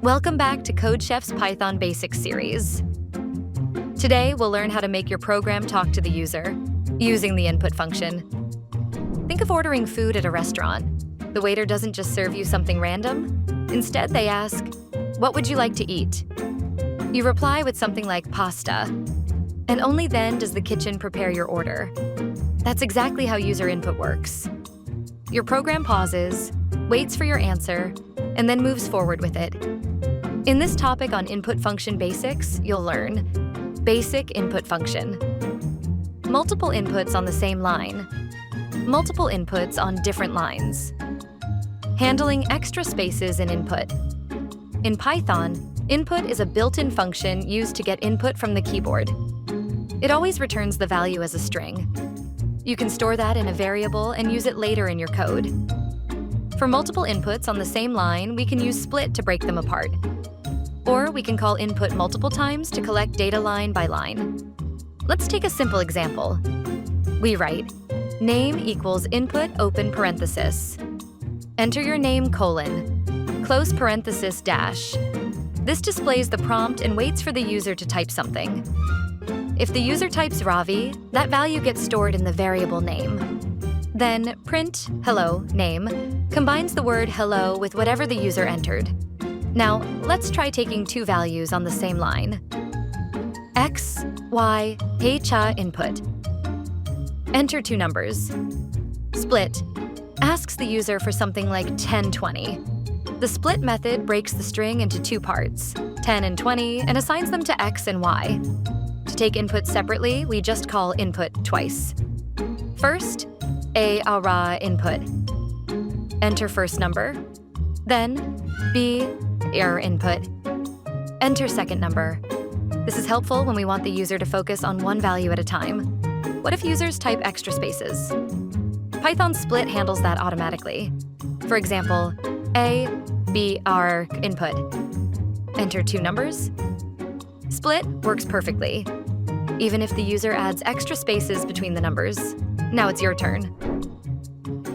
Welcome back to CodeChef's Python Basics series. Today, we'll learn how to make your program talk to the user using the input function. Think of ordering food at a restaurant. The waiter doesn't just serve you something random. Instead, they ask, "What would you like to eat?" You reply with something like pasta, and only then does the kitchen prepare your order. That's exactly how user input works. Your program pauses, waits for your answer, and then moves forward with it. In this topic on input function basics, you'll learn basic input function, multiple inputs on the same line, multiple inputs on different lines, handling extra spaces in input. In Python, input is a built-in function used to get input from the keyboard. It always returns the value as a string. You can store that in a variable and use it later in your code. For multiple inputs on the same line, we can use split to break them apart. Or we can call input multiple times to collect data line by line. Let's take a simple example. We write, name equals input open parenthesis. Enter your name colon, close parenthesis dash. This displays the prompt and waits for the user to type something. If the user types Ravi, that value gets stored in the variable name. Then print hello name combines the word hello with whatever the user entered. Now, let's try taking two values on the same line. X, Y, cha input. Enter two numbers. Split asks the user for something like 10, 20. The split method breaks the string into two parts, 10 and 20, and assigns them to X and Y. To take inputs separately, we just call input twice. First, ara input. Enter first number. Then, b error input. Enter second number. This is helpful when we want the user to focus on one value at a time. What if users type extra spaces? Python split handles that automatically. For example, br input. Enter two numbers. Split works perfectly, even if the user adds extra spaces between the numbers. Now it's your turn.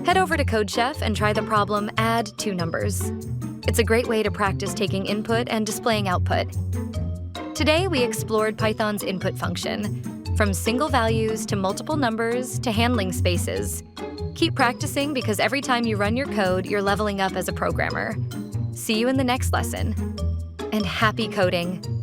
Head over to CodeChef and try the problem add two numbers. It's a great way to practice taking input and displaying output. Today, we explored Python's input function, from single values to multiple numbers to handling spaces. Keep practicing because every time you run your code, you're leveling up as a programmer. See you in the next lesson. And happy coding!